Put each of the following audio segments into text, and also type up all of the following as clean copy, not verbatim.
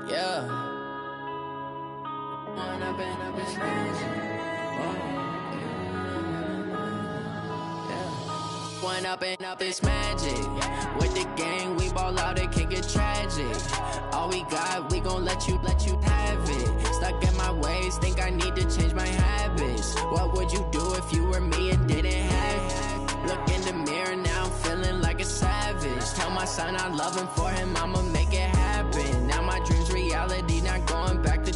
Yeah. One up and up, it's magic. With the gang, we ball out, it can get tragic. All we got, we gon' let you have it. Stuck in my ways, think I need to change my habits. What would you do if you were me and didn't have it? Look in the mirror, now I'm feeling like a savage. Tell my son I love him, for him I'ma make it happen. Now my dream's reality, not going back to.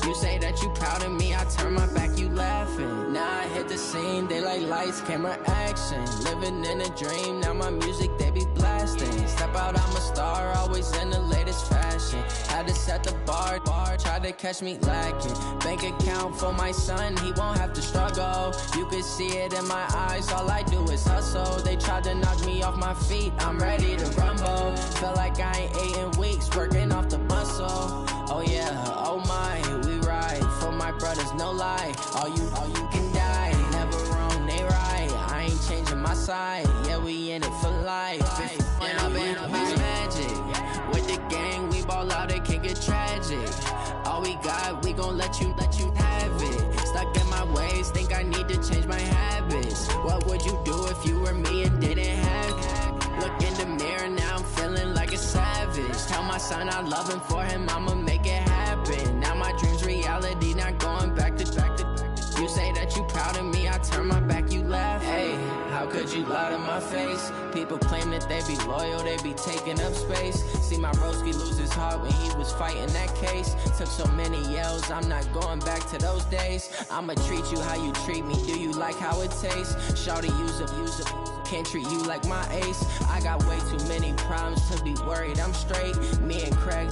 You say that you proud of me, I turn my back, you laughing. Now I hit the scene, they like lights, camera, action. Living in a dream, now my music, they be blasting. Step out, I'm a star, always in the latest fashion. Had to set the bar, try to catch me lacking. Bank account for my son, he won't have to struggle. You can see it in my eyes, all I do is hustle. They tried to knock me off my feet, I'm ready to rumble. Feel like I ain't ate in weeks, working off the muscle. Oh yeah, oh my, we ride for my brothers, no lie. All you can die, never wrong, they right. I ain't changing my side, yeah, we in it for life. And I've been it's magic. With the gang, we ball out, it can get tragic. All we got, we gon' let you have it. Stuck in my ways, think I need to change my habits. What would you do if you were me and didn't have it? Look in the mirror, now I'm feeling like a savage. Tell my son I love him, for him I'ma make it happen. Now my dream's reality, not going back to. You say that you proud of me, I turn my back, you laugh. Hey, how could you lie to my face? People claim that they be loyal, they be taking up space. See my broski lose his heart when he was fighting that case. Took so many yells, I'm not going back to those days. I'ma treat you how you treat me, do you like how it tastes? Shawty, use up, can't treat you like my ace. I got way too many problems to be worried, I'm straight. Me and Craig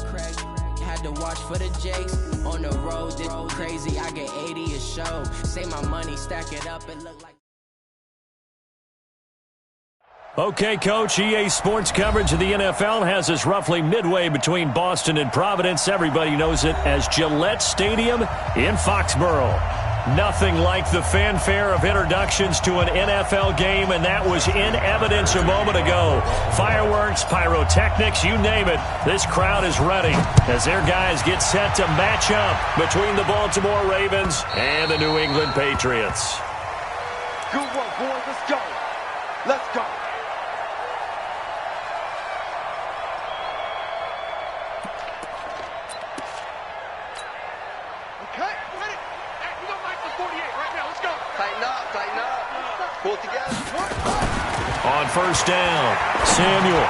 had to watch for the Jakes. On the road, this crazy, I get 80 a show. Say my money, stack it up, and look like. Okay, Coach, EA Sports coverage of the NFL has us roughly midway between Boston and Providence. Everybody knows it as Gillette Stadium in Foxborough. Nothing like the fanfare of introductions to an NFL game, and that was in evidence a moment ago. Fireworks, pyrotechnics, you name it. This crowd is ready as their guys get set to match up between the Baltimore Ravens and the New England Patriots. Good one, boys. Let's go. Let's go. Pull it together. On first down, Samuel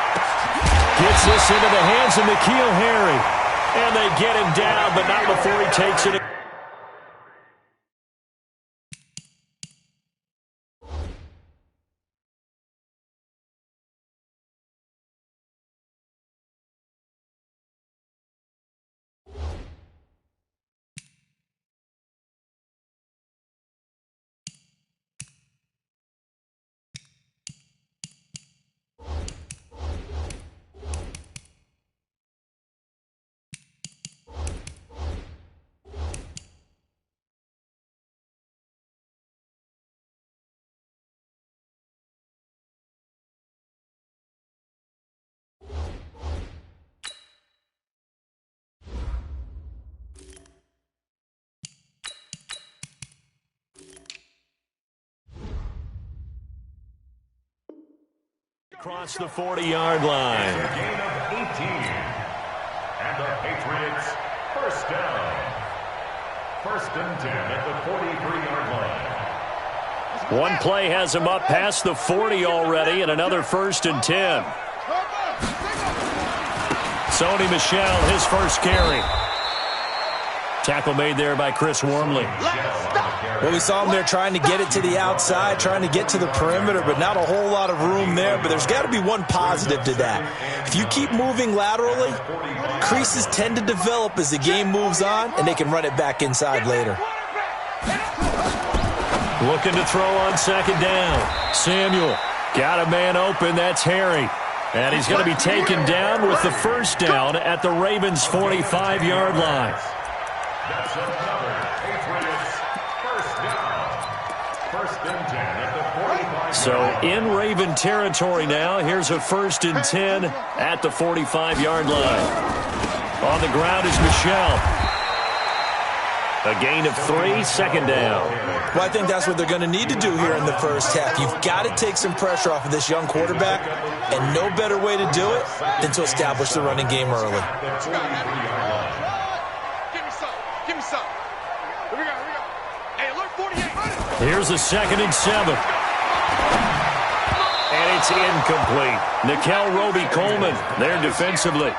gets this into the hands of N'Keal Harry. And they get him down, but not before he takes it. Across the 40-yard line. It's a gain of 18. And the Patriots, first down. First and 10 at the 43-yard line. One play has him up past the 40 already, and another first and 10. Sony Michel, his first carry. Tackle made there by Chris Wormley. Well, we saw him there trying to get it to the outside, trying to get to the perimeter, but not a whole lot of room there. But there's got to be one positive to that. If you keep moving laterally, creases tend to develop as the game moves on, and they can run it back inside later. Looking to throw on second down. Samuel got a man open. That's Harry. And he's going to be taken down with the first down at the Ravens' 45-yard line. That's another Patriots first down. First and 10 at the 45. So in Raven territory now. Here's a first and 10 at the 45-yard line. On the ground is Michel. A gain of 3, second down. Well, I think that's what they're going to need to do here in the first half. You've got to take some pressure off of this young quarterback, and no better way to do it than to establish the running game early. Give me some. Here we go. Hey, alert 48. Here's a 2nd and 7. And it's incomplete. Nikel Roby-Coleman there defensively.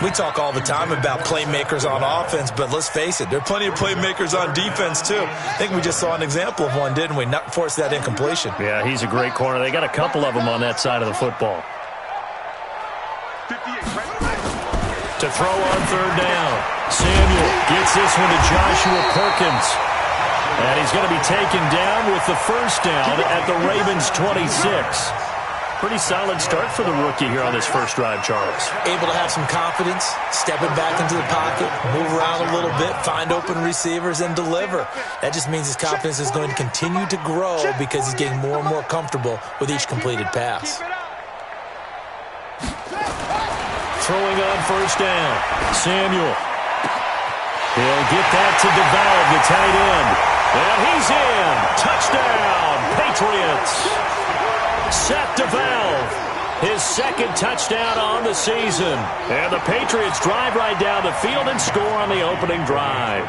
We talk all the time about playmakers on offense, but let's face it, there are plenty of playmakers on defense, too. I think we just saw an example of one, didn't we? Not force that incompletion. Yeah, he's a great corner. They got a couple of them on that side of the football. 58, To throw on 3rd down. Samuel gets this one to Joshua Perkins. And he's going to be taken down with the first down at the Ravens' 26. Pretty solid start for the rookie here on this first drive, Charles. Able to have some confidence, stepping back into the pocket, move around a little bit, find open receivers, and deliver. That just means his confidence is going to continue to grow because he's getting more and more comfortable with each completed pass. Throwing on 1st down. Samuel. He'll get that to DeValve, the tight end. And he's in. Touchdown, Patriots. Seth DeValve, his 2nd touchdown on the season. And the Patriots drive right down the field and score on the opening drive.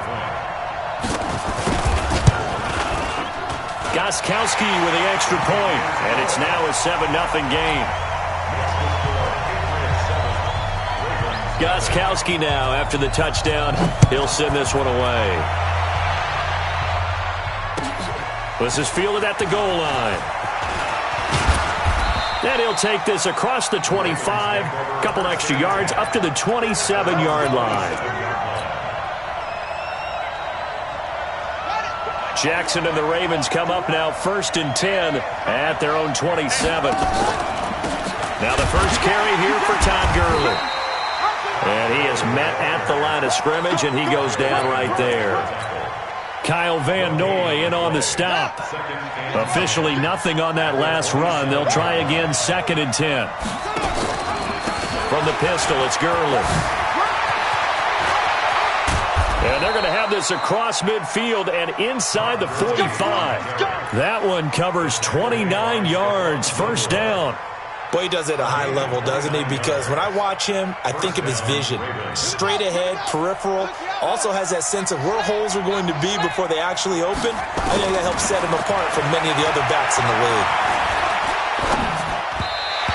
Gostkowski with the extra point. And it's now a 7-0 game. Gostkowski now after the touchdown. He'll send this one away. This is fielded at the goal line. Then he'll take this across the 25, couple extra yards up to the 27-yard line. Jackson and the Ravens come up now 1st and 10 at their own 27. Now the first carry here for Todd Gurley. And he is met at the line of scrimmage, and he goes down right there. Kyle Van Noy in on the stop. Officially nothing on that last run. They'll try again 2nd and 10. From the pistol, it's Gurley. And they're going to have this across midfield and inside the 45. That one covers 29 yards. First down. Boy, he does it at a high level, doesn't he? Because when I watch him, I think of his vision. Straight ahead, peripheral. Also has that sense of where holes are going to be before they actually open. I think that helps set him apart from many of the other backs in the league.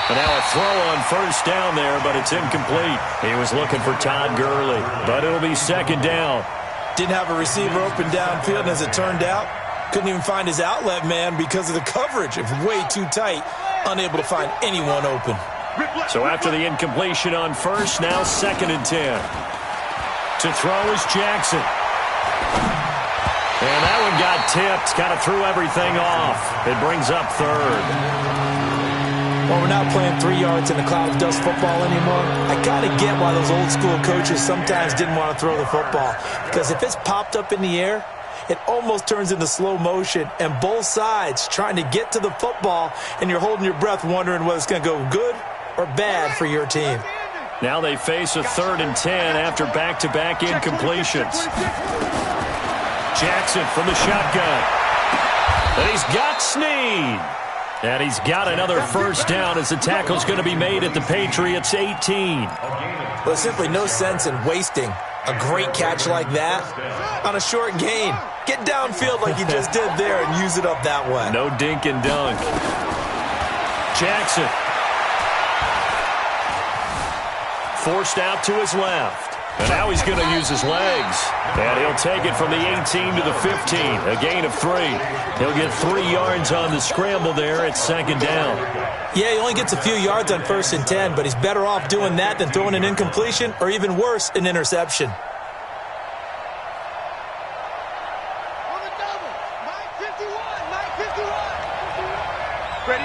And now a throw on 1st down there, but it's incomplete. He was looking for Todd Gurley, but it'll be 2nd down. Didn't have a receiver open downfield, and as it turned out, couldn't even find his outlet man because of the coverage. It was way too tight. Unable to find anyone open. So after the incompletion on 1st, now 2nd and 10. To throw is Jackson. And that one got tipped. Kind of threw everything off. It brings up 3rd. Well, we're not playing 3 yards in a cloud of dust football anymore. I kind of get why those old school coaches sometimes didn't want to throw the football. Because if it's popped up in the air, it almost turns into slow motion, and both sides trying to get to the football, and you're holding your breath wondering whether it's going to go good or bad for your team. Now they face a 3rd and 10 after back-to-back incompletions. Jackson from the shotgun. And he's got Snead. And he's got another first down as the tackle's going to be made at the Patriots' 18. Well, there's simply no sense in wasting a great catch like that on a short gain. Get downfield like you just did there and use it up that way. No dink and dunk. Jackson. Forced out to his left. And now he's going to use his legs. And he'll take it from the 18 to the 15. A gain of 3. He'll get 3 yards on the scramble there at 2nd down. Yeah, he only gets a few yards on 1st and 10, but he's better off doing that than throwing an incompletion or even worse, an interception. Ready?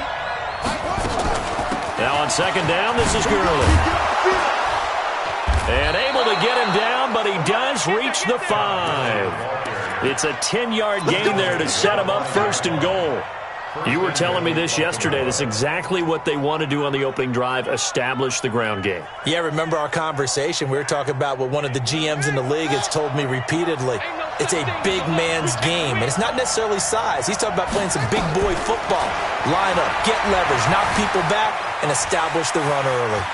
Now on 2nd down, this is Gurley. And able to get him down, but he does reach the 5. It's a 10-yard gain there to set him up 1st and goal. You were telling me this yesterday. This is exactly what they want to do on the opening drive, establish the ground game. Yeah, remember our conversation? We were talking about what one of the GMs in the league has told me repeatedly. It's a big man's game, and it's not necessarily size. He's talking about playing some big boy football. Line up, get leverage, knock people back, and establish the run early.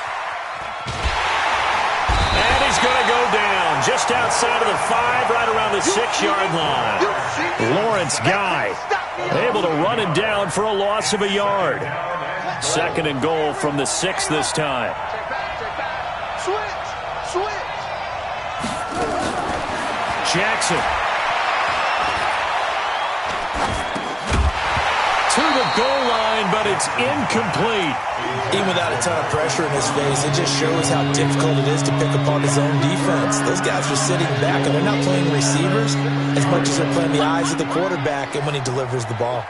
And he's going to go down just outside of the 5, right around the 6-yard line. Lawrence Guy able to run it down for a loss of a yard. 2nd and goal from the 6 this time. Jackson. To the goal line, but it's incomplete. Even without a ton of pressure in his face, it just shows how difficult it is to pick apart his own defense. Those guys are sitting back, and they're not playing receivers as much as they're playing the eyes of the quarterback and when he delivers the ball.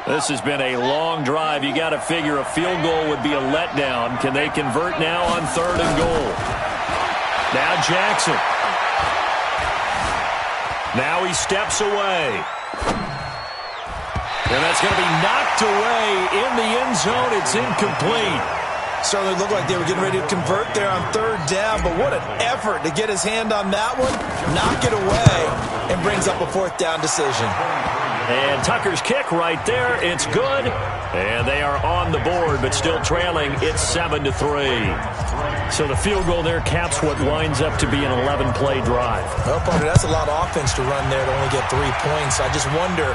This has been a long drive. You got to figure a field goal would be a letdown. Can they convert now on 3rd and goal? Now Jackson. Now he steps away. And that's going to be knocked away in the end zone. It's incomplete. Certainly looked like they were getting ready to convert there on 3rd down, but what an effort to get his hand on that one, knock it away, and brings up a 4th down decision. And Tucker's kick right there. It's good. And they are on the board, but still trailing. It's 7-3. So the field goal there caps what winds up to be an 11-play drive. Well, partner, that's a lot of offense to run there to only get 3 points. I just wonder,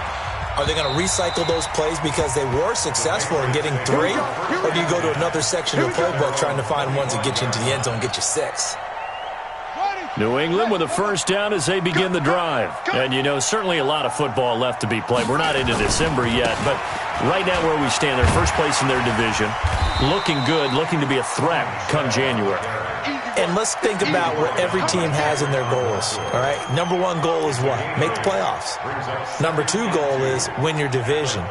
are they going to recycle those plays because they were successful in getting 3? Or do you go to another section of the playbook trying to find ones that get you into the end zone and get you 6? New England with a 1st down as they begin the drive. And, you know, certainly a lot of football left to be played. We're not into December yet, but right now where we stand, they're 1st place in their division. Looking good, looking to be a threat come January. And let's think about what every team has in their goals, all right? Number 1 goal is what? Make the playoffs. Number 2 goal is win your division.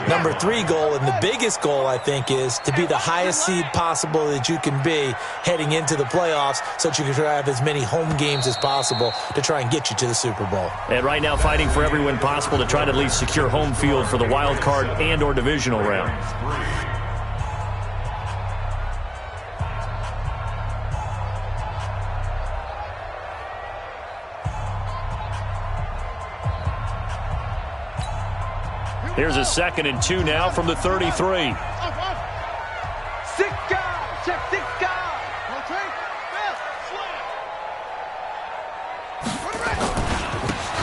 Number 3 goal, and the biggest goal, I think, is to be the highest seed possible that you can be heading into the playoffs so that you can try to have as many home games as possible to try and get you to the Super Bowl. And right now fighting for every win possible to try to at least secure home field for the wild card and or divisional round. Here's a 2nd and 2 now from the 33. 6 guys. Check 6 guys.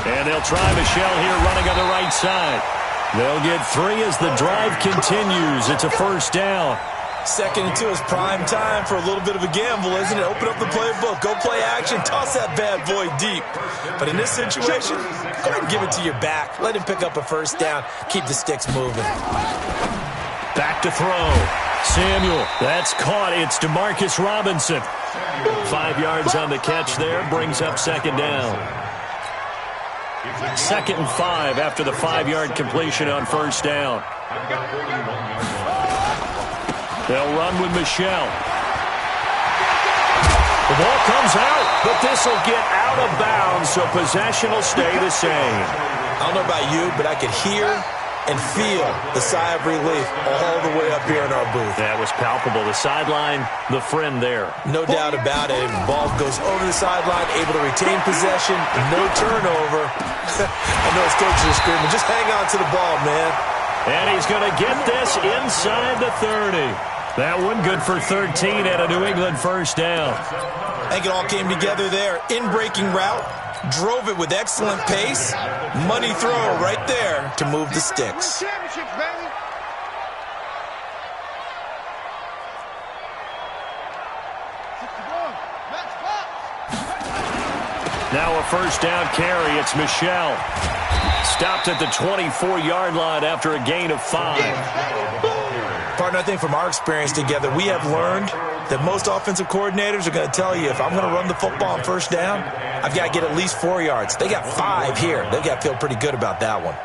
And they'll try Michelle here running on the right side. They'll get 3 as the drive continues. It's a 1st down. 2nd and 2 is prime time for a little bit of a gamble, isn't it? Open up the playbook, go play action, toss that bad boy deep. But in this situation, go ahead and give it to your back. Let him pick up a 1st down, keep the sticks moving. Back to throw. Samuel, that's caught. It's DeMarcus Robinson. 5 yards on the catch there, brings up 2nd down. 2nd and 5 after the 5-yard completion on 1st down. They'll run with Michelle. The ball comes out, but this will get out of bounds, so possession will stay the same. I don't know about you, but I could hear and feel the sigh of relief all the way up here in our booth. That was palpable. The sideline, the friend there. No doubt about it. The ball goes over the sideline, able to retain possession, no turnover. I know his coaches are screaming, just hang on to the ball, man. And he's going to get this inside the 30. That one good for 13 at a New England 1st down. I think it all came together there. In-breaking route, drove it with excellent pace. Money throw right there to move the sticks. Now a 1st down carry. It's Michelle. Stopped at the 24-yard line after a gain of 5. Partner, I think from our experience together, we have learned that most offensive coordinators are going to tell you, if I'm going to run the football on 1st down, I've got to get at least 4 yards. They got 5 here. They've got to feel pretty good about that one.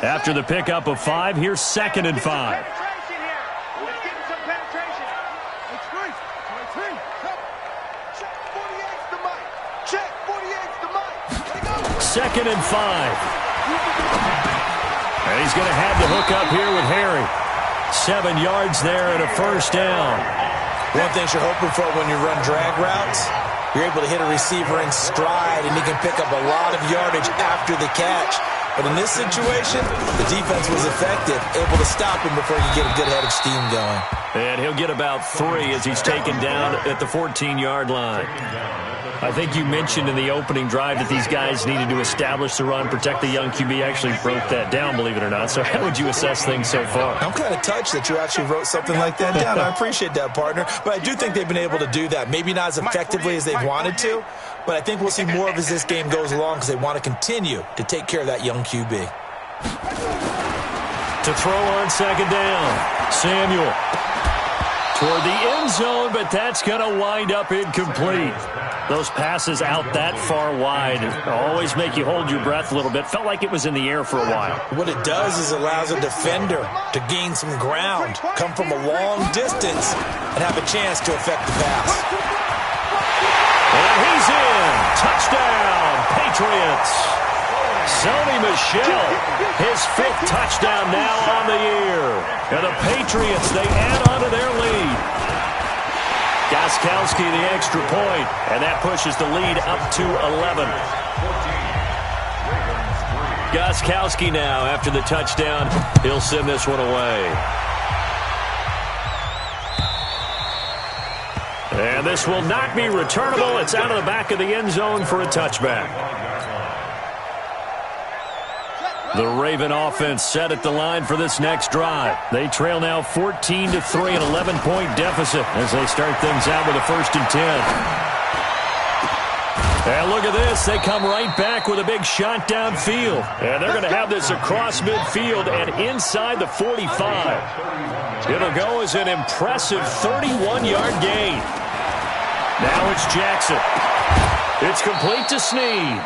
After the pickup of 5, here's 2nd and 5. 2nd and 5. And he's going to have the hook up here with Harry. 7 yards there and a first down. One thing you're hoping for when you run drag routes, you're able to hit a receiver in stride, and he can pick up a lot of yardage after the catch. But in this situation, the defense was effective, able to stop him before he could get a good head of steam going. And he'll get about 3 as he's taken down at the 14-yard line. I think you mentioned in the opening drive that these guys needed to establish the run, protect the young QB. Actually broke that down, believe it or not. So how would you assess things so far? I'm kind of touched that you actually wrote something like that down. I appreciate that, partner. But I do think they've been able to do that. Maybe not as effectively as they've wanted to, but I think we'll see more of as this game goes along because they want to continue to take care of that young QB. To throw on 2nd down, Samuel. Toward the end zone, but that's going to wind up incomplete. Those passes out that far wide always make you hold your breath a little bit. Felt like it was in the air for a while. What it does is allows a defender to gain some ground, come from a long distance, and have a chance to affect the pass. And he's in. Touchdown, Patriots. Sony Michel, his 5th touchdown now on the year. And the Patriots, they add on to their lead. Gostkowski the extra point, and that pushes the lead up to 11. Gostkowski now, after the touchdown, he'll send this one away. And this will not be returnable. It's out of the back of the end zone for a touchback. The Raven offense set at the line for this next drive. They trail now 14-3, an 11-point deficit as they start things out with a 1st and 10. And look at this. They come right back with a big shot downfield. And they're going to have this across midfield and inside the 45. It'll go as an impressive 31-yard gain. Now it's Jackson. It's complete to Snead.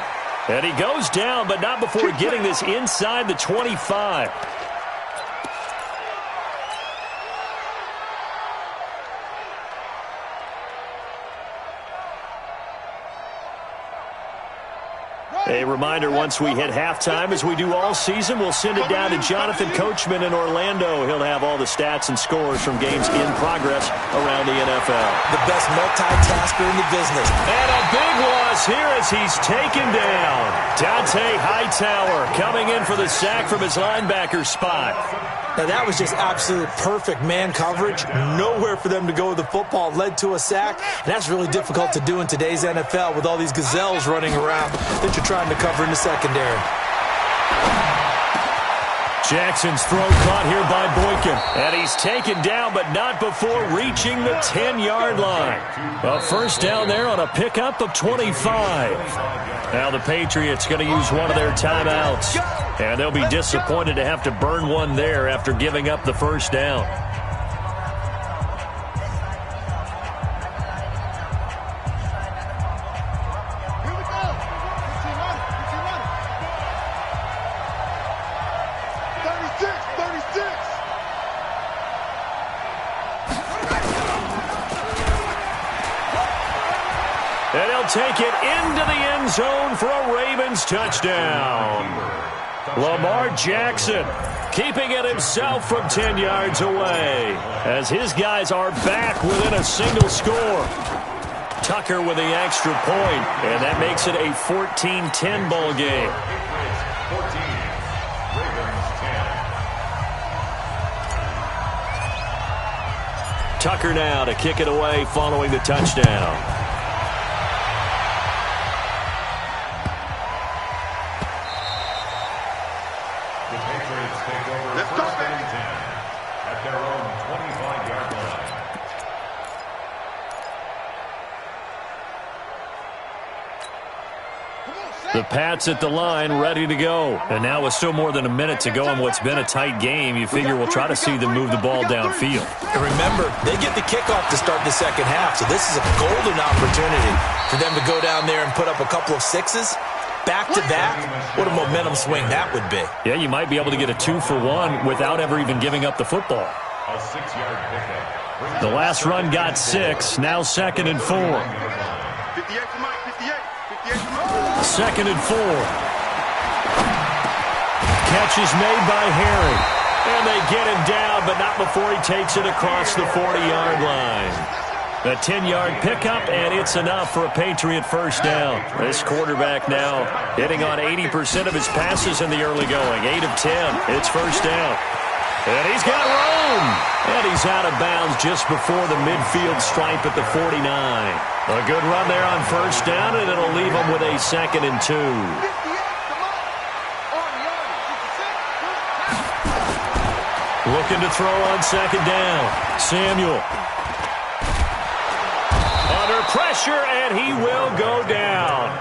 And he goes down, but not before getting this inside the 25. A reminder, once we hit halftime, as we do all season, we'll send it down to Jonathan Coachman in Orlando. He'll have all the stats and scores from games in progress around the NFL. The best multitasker in the business. And a big loss here as he's taken down. Dante Hightower coming in for the sack from his linebacker spot. Now, that was just absolute perfect man coverage. Nowhere for them to go with the football. Led to a sack. And that's really difficult to do in today's NFL with all these gazelles running around that you're trying to cover in the secondary. Jackson's throw caught here by Boykin. And he's taken down, but not before reaching the 10-yard line. A first down there on a pickup of 25. Now the Patriots going to use one of their timeouts. And they'll be disappointed to have to burn one there after giving up the first down. And he'll take it into the end zone for a Ravens touchdown. Lamar Jackson keeping it himself from 10 yards away as his guys are back within a single score. Tucker with the extra point, and that makes it a 14-10 ball game. Tucker now to kick it away following the touchdown. The Pats at the line, ready to go. And now with still more than a minute to go in what's been a tight game, you figure we'll try to see them move the ball downfield. And remember, they get the kickoff to start the second half, so this is a golden opportunity for them to go down there and put up a couple of sixes. Back-to-back, what a momentum swing that would be. Yeah, you might be able to get a 2-for-1 without ever even giving up the football. A 6-yard pickup. The last run got 6, now 2nd and 4. 58 for Mike, 58 for Mike. 2nd and 4. Catch is made by Harry. And they get him down, but not before he takes it across the 40-yard line. A 10-yard pickup, and it's enough for a Patriot first down. This quarterback now hitting on 80% of his passes in the early going. 8 of 10. It's first down. And he's got room. And he's out of bounds just before the midfield stripe at the 49. A good run there on first down, and it'll leave him with a 2nd and 2. Looking to throw on 2nd down. Samuel. Under pressure, and he will go down.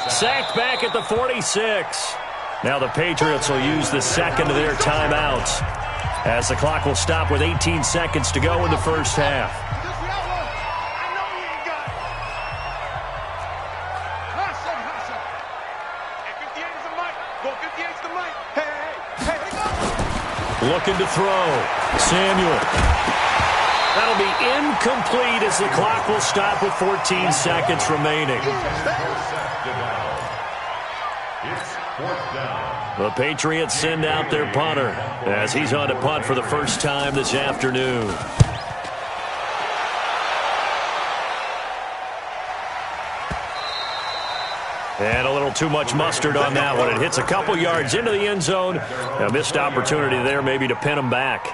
Sacked back at the 46. Now the Patriots will use the second of their timeouts, as the clock will stop with 18 seconds to go in the first half. Looking to throw. Samuel. That'll be incomplete as the clock will stop with 14 seconds remaining. The Patriots send out their punter as he's on to punt for the first time this afternoon. And a little too much mustard on that one. It hits a couple yards into the end zone. A missed opportunity there maybe to pin him back.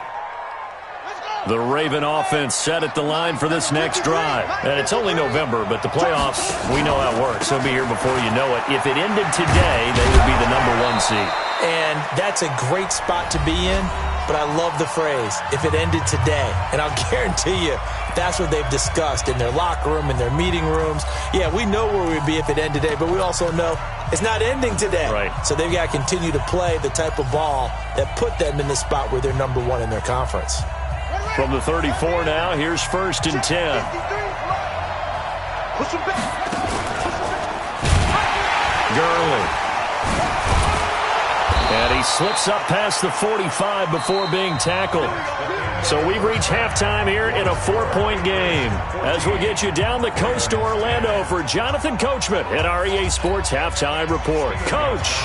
The Raven offense set at the line for this next drive. And it's only November, but the playoffs, we know how it works. They'll be here before you know it. If it ended today, they would be the #1 seed. And that's a great spot to be in, but I love the phrase, if it ended today. And I'll guarantee you, that's what they've discussed in their locker room, in their meeting rooms. Yeah, we know where we'd be if it ended today, but we also know it's not ending today. Right. So they've got to continue to play the type of ball that put them in the spot where they're #1 in their conference. From the 34 now, here's 1st and 10. Gurley. And he slips up past the 45 before being tackled. So we've reached halftime here in a 4-point game. As we'll get you down the coast to Orlando for Jonathan Coachman at our EA Sports Halftime Report. Coach.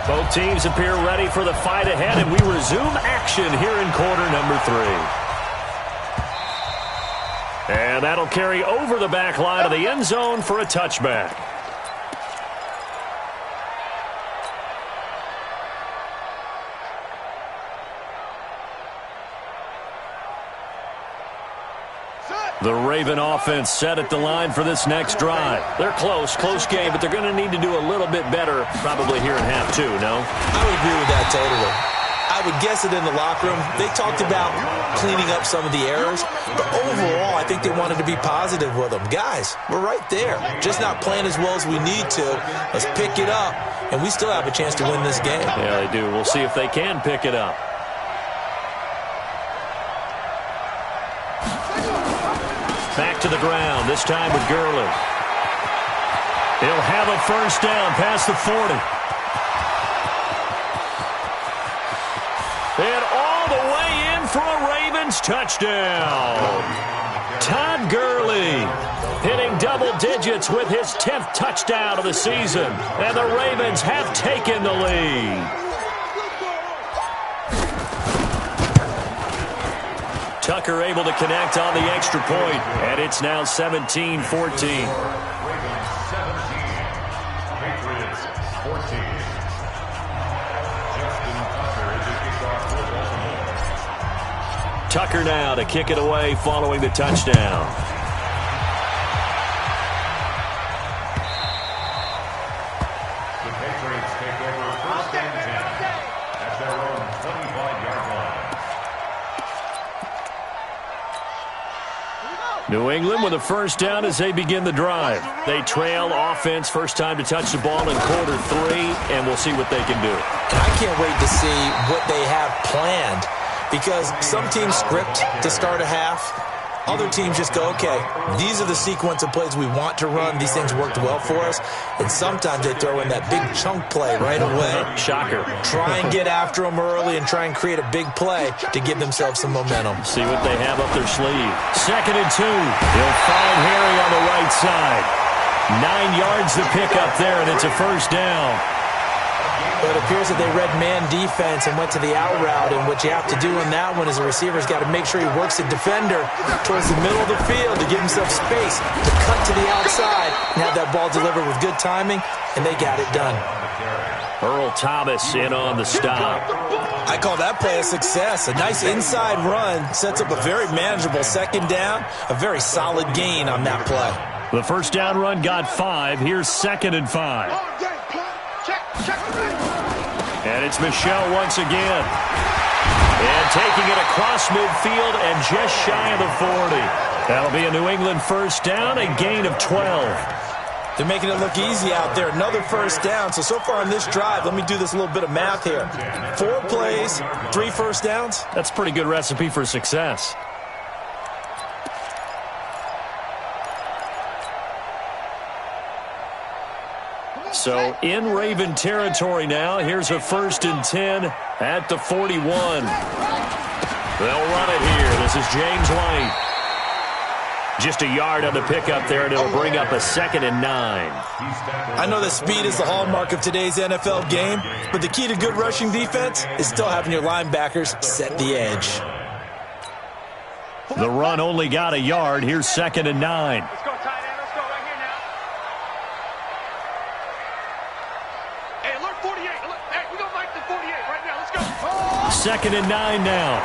Both teams appear ready for the fight ahead, and we resume action here in quarter number 3. And that'll carry over the back line of the end zone for a touchback. The Raven offense set at the line for this next drive. They're close game, but they're going to need to do a little bit better probably here in half 2, no? I would agree with that totally. I would guess it in the locker room. They talked about cleaning up some of the errors, but overall, I think they wanted to be positive with them. Guys, we're right there. Just not playing as well as we need to. Let's pick it up, and we still have a chance to win this game. Yeah, they do. We'll see if they can pick it up. Back to the ground, this time with Gurley. He'll have a first down past the 40. And all the way in for a Ravens touchdown. Todd Gurley hitting double digits with his 10th touchdown of the season. And the Ravens have taken the lead. Tucker able to connect on the extra point, and it's now 17-14. Ravens 17, Patriots 14. Justin Tucker is the kickoff for Baltimore. Tucker now to kick it away following the touchdown. The Patriots take over 1st and 10 at their own 25-yard line. New England with a first down as they begin the drive. They trail offense, first time to touch the ball in quarter 3, and we'll see what they can do. And I can't wait to see what they have planned, because some teams script to start a half. Other teams just go, okay, these are the sequence of plays we want to run. These things worked well for us. And sometimes they throw in that big chunk play right away. Shocker. Try and get after them early and try and create a big play to give themselves some momentum. See what they have up their sleeve. 2nd and 2. He'll find Harry on the right side. 9 yards to pick up there, and it's a first down. But it appears that they read man defense and went to the out route, and what you have to do in that one is the receiver's got to make sure he works the defender towards the middle of the field to give himself space to cut to the outside and have that ball delivered with good timing, and they got it done. Earl Thomas in on the stop. I call that play a success. A nice inside run sets up a very manageable second down, a very solid gain on that play. The first down run got 5. Here's 2nd and 5. And it's Michel once again. And taking it across midfield and just shy of the 40. That'll be a New England first down, a gain of 12. They're making it look easy out there. Another first down. So far on this drive, let me do this little bit of math here. 4 plays, 3 first downs. That's a pretty good recipe for success. So in Raven territory now. Here's a 1st and 10 at the 41. They'll run it here. This is James White. Just a yard on the pickup there, and it'll bring up a 2nd and 9. I know that speed is the hallmark of today's NFL game, but the key to good rushing defense is still having your linebackers set the edge. The run only got a yard. Here's 2nd and 9. Let's go, tight end. Let's go right here now. Hey, alert 48. Hey, we're going to fight the 48 right now. Let's go. 2nd and 9 now.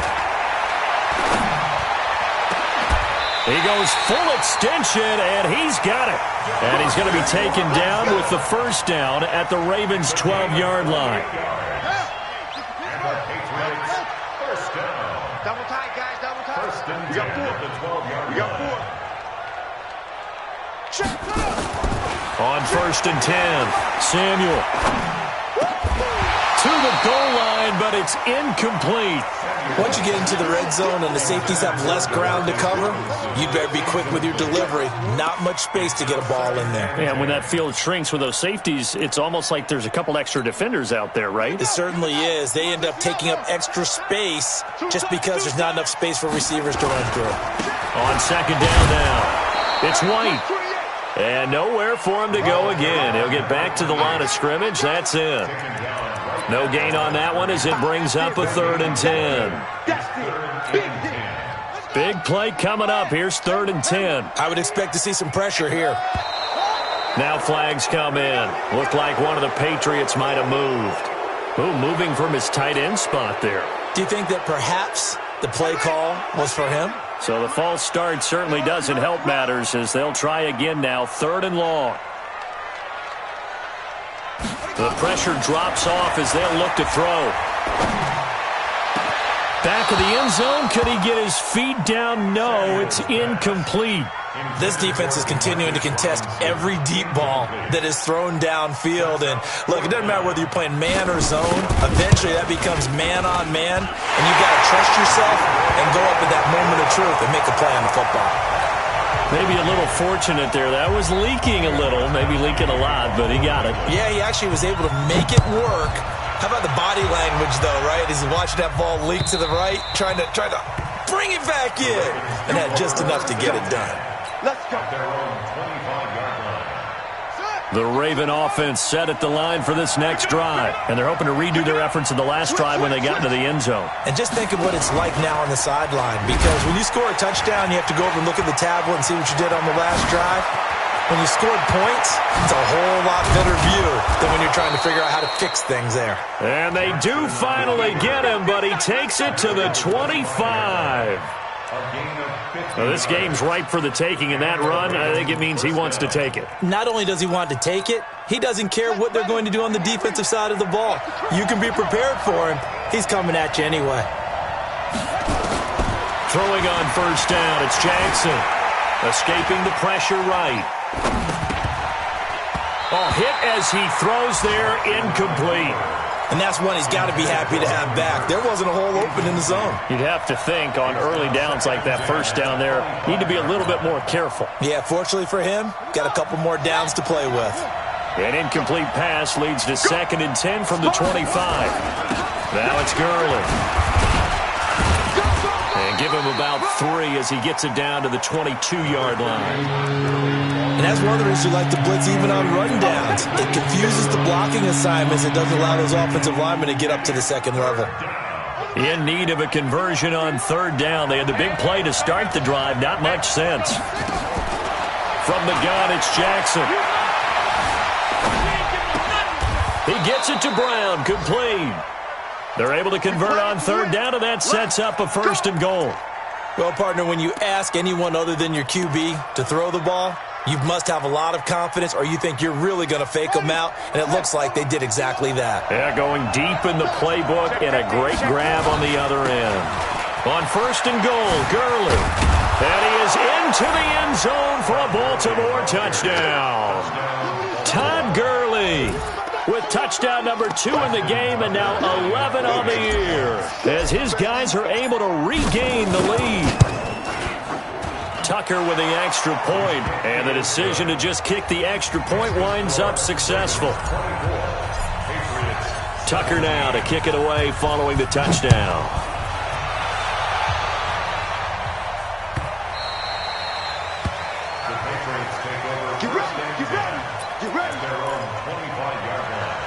He goes full extension, and he's got it. And he's going to be taken down with the first down at the Ravens' 12-yard line. Double tight, guys. Double tight. We got 4. We got 4. On 1st and 10, Samuel to the goal line, but it's incomplete. Once you get into the red zone and the safeties have less ground to cover, you'd better be quick with your delivery. Not much space to get a ball in there. Yeah, when that field shrinks with those safeties, it's almost like there's a couple extra defenders out there, right? It certainly is. They end up taking up extra space just because there's not enough space for receivers to run through. On 2nd down now, it's White. And nowhere for him to go again. He'll get back to the line of scrimmage. That's it. No gain on that one as it brings up a 3rd and 10. Big play coming up. Here's 3rd and 10. I would expect to see some pressure here. Now flags come in. Looked like one of the Patriots might have moved. Ooh, moving from his tight end spot there. Do you think that perhaps the play call was for him? So the false start certainly doesn't help matters as they'll try again now. 3rd and long. The pressure drops off as they'll look to throw. Back of the end zone. Could he get his feet down? No, it's incomplete. This defense is continuing to contest every deep ball that is thrown downfield. And look, it doesn't matter whether you're playing man or zone. Eventually that becomes man on man. And you've got to trust yourself and go up at that moment of truth and make a play on the football. Maybe a little fortunate there. That was leaking a little, maybe leaking a lot, but he got it. Yeah, he actually was able to make it work. How about the body language, though, right? As he watched that ball leak to the right, trying to bring it back in, and had just enough to get it done. Let's go. The Raven offense set at the line for this next drive, and they're hoping to redo their efforts in the last drive when they got into the end zone. And just think of what it's like now on the sideline, because when you score a touchdown, you have to go over and look at the tablet and see what you did on the last drive. When you scored points, it's a whole lot better view than when you're trying to figure out how to fix things there. And they do finally get him, but he takes it to the 25. Well, this game's ripe for the taking, and that run, I think it means he wants to take it. Not only does he want to take it, he doesn't care what they're going to do on the defensive side of the ball. You can be prepared for him. He's coming at you anyway. Throwing on 1st down, it's Jackson. Escaping the pressure right. Oh, hit as he throws there, incomplete. And that's one he's got to be happy to have back. There wasn't a hole open in the zone. You'd have to think on early downs like that 1st down there, need to be a little bit more careful. Yeah, fortunately for him, got a couple more downs to play with. An incomplete pass leads to 2nd and 10 from the 25. Now it's Gurley. And give him about 3 as he gets it down to the 22-yard line. And that's one of the reasons you like to blitz even on rundowns. It confuses the blocking assignments. It doesn't allow those offensive linemen to get up to the second level. In need of a conversion on 3rd down. They had the big play to start the drive. Not much sense. From the gun, it's Jackson. He gets it to Brown. Complete. They're able to convert on 3rd down, and that sets up a 1st and goal. Well, partner, when you ask anyone other than your QB to throw the ball, you must have a lot of confidence, or you think you're really going to fake them out, and it looks like they did exactly that. Yeah, going deep in the playbook, and a great grab on the other end. On 1st and goal, Gurley. And he is into the end zone for a Baltimore touchdown. Todd Gurley with touchdown number 2 in the game, and now 11 on the year, as his guys are able to regain the lead. Tucker with the extra point, and the decision to just kick the extra point winds up successful. Tucker now to kick it away following the touchdown. Get ready, get ready, get ready. Their own 25-yard line.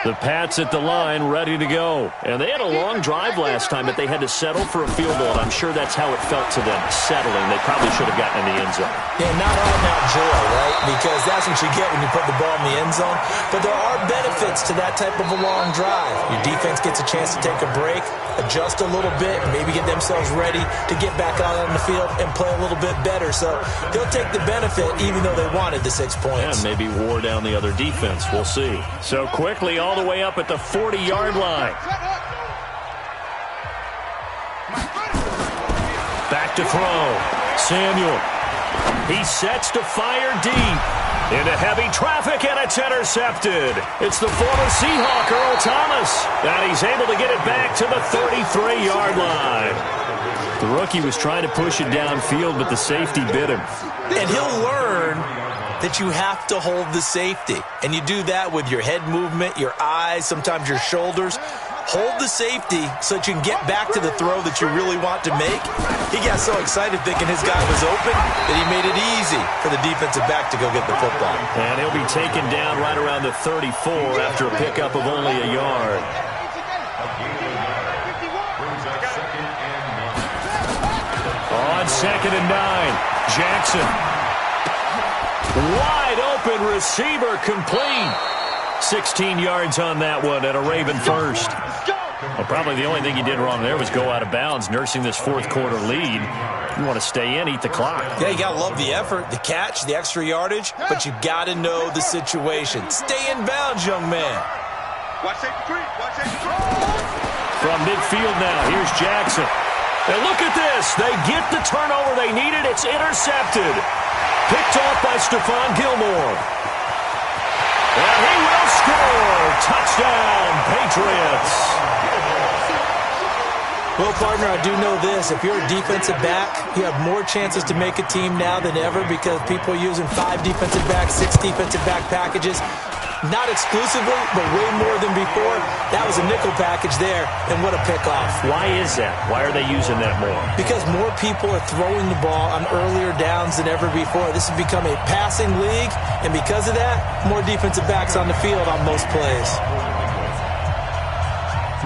The Pats at the line, ready to go. And they had a long drive last time, but they had to settle for a field goal, and I'm sure that's how it felt to them, settling. They probably should have gotten in the end zone. Yeah, not all now joy, right? Because that's what you get when you put the ball in the end zone. But there are benefits to that type of a long drive. Your defense gets a chance to take a break, adjust a little bit, and maybe get themselves ready to get back out on the field and play a little bit better. So they'll take the benefit even though they wanted the 6 points. And maybe wore down the other defense. We'll see. So quickly all the way up at the 40-yard line. Back to throw. Samuel. He sets to fire deep. Into heavy traffic, and it's intercepted. It's the former Seahawk, Earl Thomas. And he's able to get it back to the 33-yard line. The rookie was trying to push it downfield, but the safety bit him. And he'll learn that you have to hold the safety. And you do that with your head movement, your eyes, sometimes your shoulders. Hold the safety so that you can get back to the throw that you really want to make. He got so excited thinking his guy was open that he made it easy for the defensive back to go get the football. And he'll be taken down right around the 34 after a pickup of only a yard. On 2nd and 9, Jackson. Wide open receiver, complete. 16 yards on that one, and a Raven first. Well, probably the only thing he did wrong there was go out of bounds, nursing this 4th quarter lead. You want to stay in, eat the clock. Yeah, you got to love the effort, the catch, the extra yardage, but you got to know the situation. Stay in bounds, young man. Watch safety three, watch safety three. From midfield now, here's Jackson. And look at this. They get the turnover they needed. It's intercepted. Picked off by Stephon Gilmore. And he will score. Touchdown, Patriots. Well, partner, I do know this. If you're a defensive back, you have more chances to make a team now than ever because people are using 5 defensive backs, 6 defensive back packages. Not exclusively, but way more than before. That was a nickel package there, and what a pickoff. Why is that? Why are they using that more? Because more people are throwing the ball on earlier downs than ever before. This has become a passing league, and because of that, more defensive backs on the field on most plays.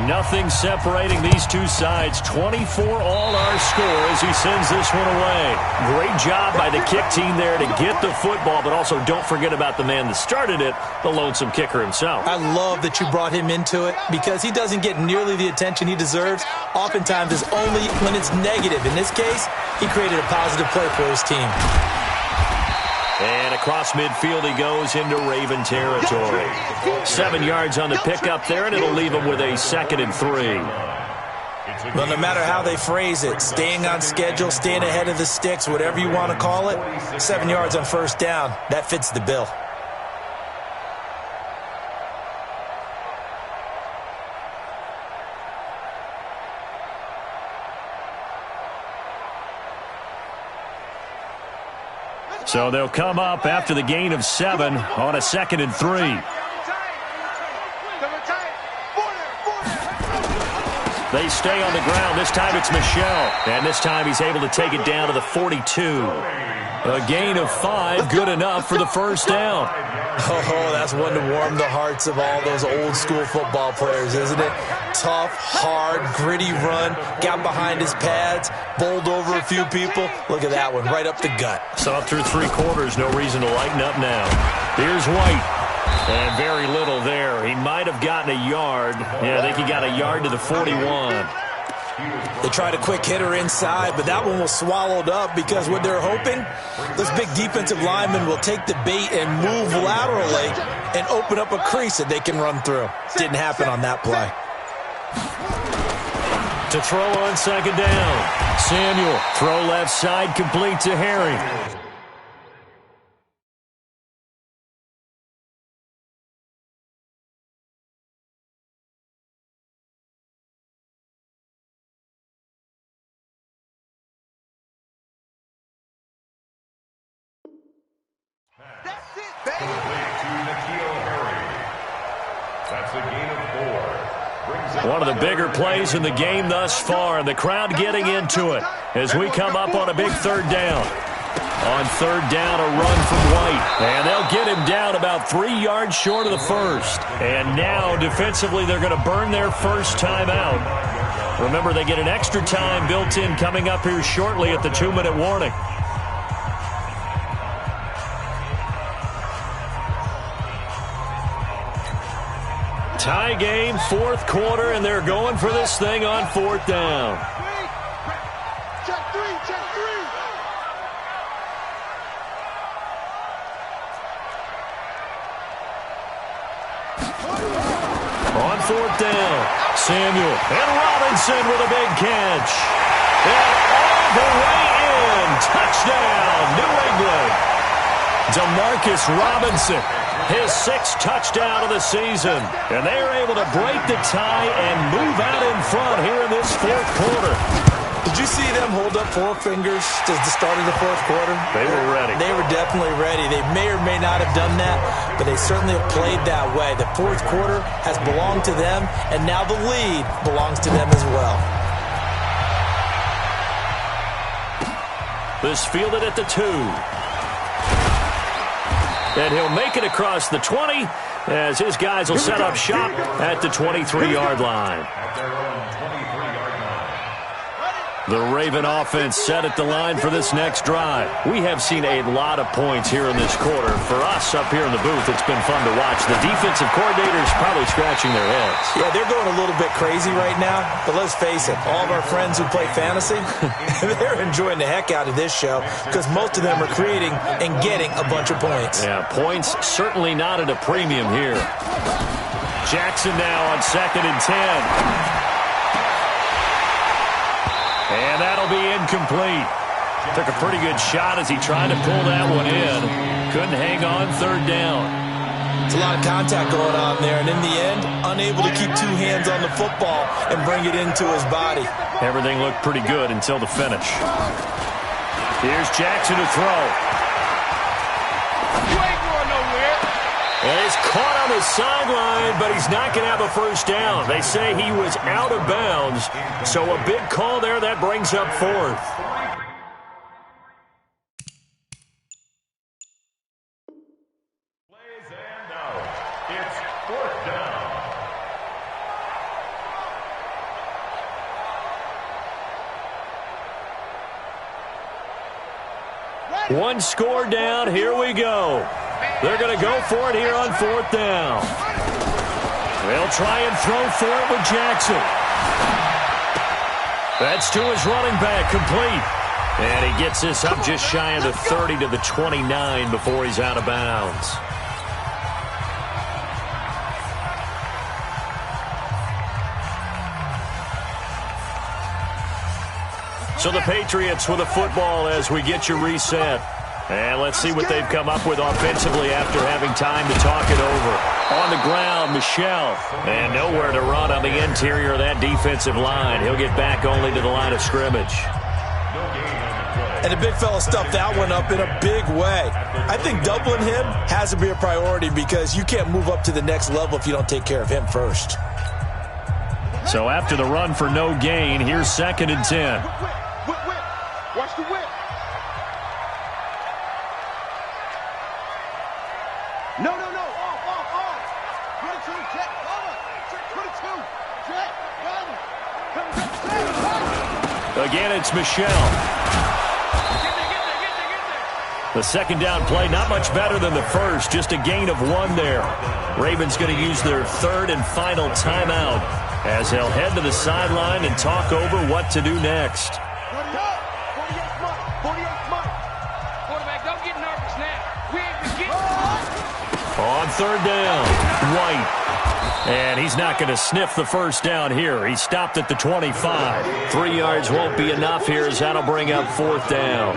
Nothing separating these two sides. 24 all our score as he sends this one away. Great job by the kick team there to get the football, but also don't forget about the man that started it, the lonesome kicker himself. I love that you brought him into it because he doesn't get nearly the attention he deserves. Oftentimes it's only when it's negative. In this case, he created a positive play for his team. And across midfield he goes into Raven territory. 7 yards on the pickup there, and it'll leave him with a 2nd and 3. Well, no matter how they phrase it, staying on schedule, staying ahead of the sticks, whatever you want to call it, 7 yards on 1st down, that fits the bill. So they'll come up after the gain of 7 on a 2nd and 3. They stay on the ground. This time it's Michel. And this time he's able to take it down to the 42. A gain of 5, good enough for the first down. Oh, that's one to warm the hearts of all those old-school football players, isn't it? Tough, hard, gritty run, got behind his pads, bowled over a few people. Look at that one, right up the gut. So through 3 quarters, no reason to lighten up now. Here's White. And very little there. He might have gotten a yard. Yeah, I think he got a yard to the 41. They tried a quick hitter inside, but that one was swallowed up because what they're hoping, this big defensive lineman will take the bait and move laterally and open up a crease that they can run through. Didn't happen on that play. To throw on second down. Samuel, throw left side, complete to Harry. That's a gain of 4. One of the bigger plays in the game thus far, and the crowd getting into it as we come up on a big third down. On third down, a run from White, and they'll get him down about 3 yards short of the first. And now, defensively, they're going to burn their first time out. Remember, they get an extra time built in coming up here shortly at the 2-minute warning. Tie game, 4th quarter, and they're going for this thing on 4th down. Check three. On 4th down, Samuel and Robinson with a big catch. And all the way in. Touchdown, New England. Demarcus Robinson, his 6th touchdown of the season. And they are able to break the tie and move out in front here in this 4th quarter. Did you see them hold up 4 fingers to the start of the 4th quarter? They were ready. They were definitely ready. They may or may not have done that, but they certainly have played that way. The 4th quarter has belonged to them, and now the lead belongs to them as well. This fielded at the 2. And he'll make it across the 20 as his guys will set up shop at the 23-yard line. The Raven offense set at the line for this next drive. We have seen a lot of points here in this quarter. For us up here in the booth, it's been fun to watch. The defensive coordinators probably scratching their heads. Yeah, they're going a little bit crazy right now, but let's face it, all of our friends who play fantasy, they're enjoying the heck out of this show because most of them are creating and getting a bunch of points. Yeah, points certainly not at a premium here. Jackson now on 2nd and 10. And that'll be incomplete. Took a pretty good shot as he tried to pull that one in. Couldn't hang on 3rd down. It's a lot of contact going on there, and in the end, unable to keep 2 hands on the football and bring it into his body. Everything looked pretty good until the finish. Here's Jackson to throw. You ain't going nowhere. And he's caught on the sideline, but he's not going to have a first down. They say he was out of bounds, so a big call there that brings up 4th. Plays and out. It's 4th down. One score down. Here we go. They're going to go for it here on 4th down. They'll try and throw for it with Jackson. That's to his running back, complete. And he gets this up just shy of the 30 to the 29 before he's out of bounds. So the Patriots with a football as we get you reset. And let's see what they've come up with offensively after having time to talk it over. On the ground, Michel. And nowhere to run on the interior of that defensive line. He'll get back only to the line of scrimmage. And the big fella stuffed that one up in a big way. I think doubling him has to be a priority because you can't move up to the next level if you don't take care of him first. So after the run for no gain, here's 2nd and 10. Whip. Watch the whip. No. Off. 22, check, cover. Check 22, check, cover. Again, it's Michelle. The 2nd down play, not much better than the first, just a gain of 1 there. Ravens going to use their 3rd and final timeout as they'll head to the sideline and talk over what to do next. 48 mark. Quarterback, don't get nervous now. We ain't forgetting. On 3rd down, White. And he's not going to sniff the 1st down here. He stopped at the 25. 3 yards won't be enough here as that'll bring up 4th down.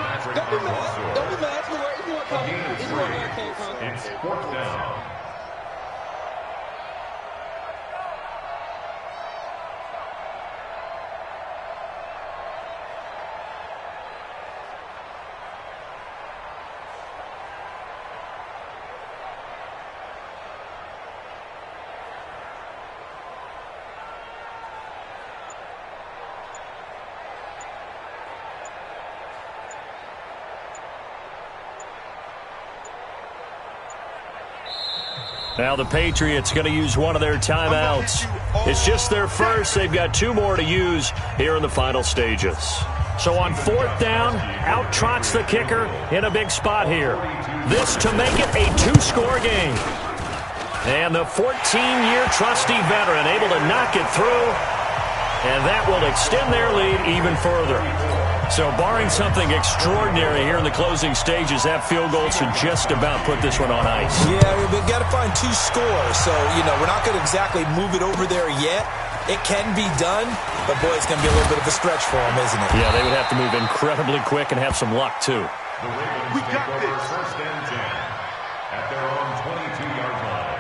It's 4th down. Now the Patriots going to use one of their timeouts. It's just their first. They've got 2 more to use here in the final stages. So on 4th down, out trots the kicker in a big spot here. This to make it a 2-score game. And the 14-year trusty veteran able to knock it through. And that will extend their lead even further. So barring something extraordinary here in the closing stages, that field goal should just about put this one on ice. Yeah, we've got to find 2 scores. So, we're not going to exactly move it over there yet. It can be done, but, boy, it's going to be a little bit of a stretch for them, isn't it? Yeah, they would have to move incredibly quick and have some luck, too. The Ravens take over 1st and 10 at their own 22-yard line.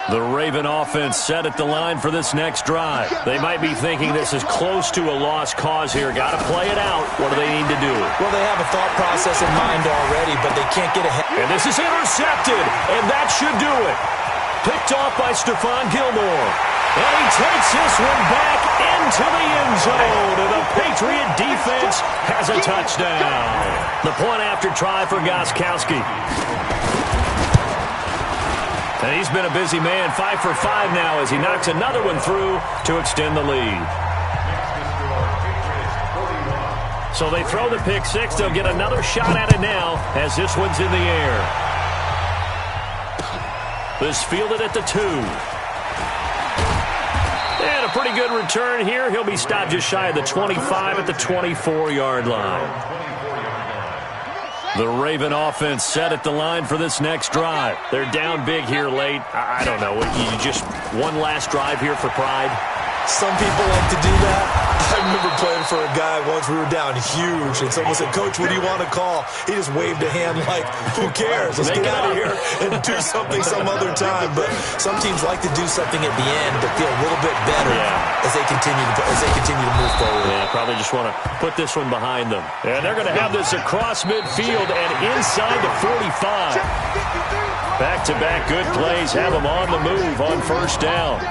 The Raven offense set at the line for this next drive. They might be thinking this is close to a lost cause here. Got to play it out. What do they need to do? Well, they have a thought process in mind already, but they can't get ahead. And this is intercepted, and that should do it. Picked off by Stephon Gilmore. And he takes this one back into the end zone. And the Patriot defense has a touchdown. The point after try for Gostkowski. And he's been a busy man, 5 for 5 now as he knocks another one through to extend the lead. So they throw the pick 6. They'll get another shot at it now as this one's in the air. This fielded at the 2. And a pretty good return here. He'll be stopped just shy of the 25 at the 24-yard line. The Raven offense set at the line for this next drive. They're down big here late. I don't know. You just one last drive here for pride? Some people like to do that. I remember playing for a guy once. We were down huge, and someone said, "Coach, what do you want to call?" He just waved a hand like, "Who cares? Let's get out of here and do something some other time." But some teams like to do something at the end to feel a little bit better as they continue to move forward. Yeah, probably just want to put this one behind them. And they're going to have this across midfield and inside the 45. Back-to-back good plays have them on the move on 1st down.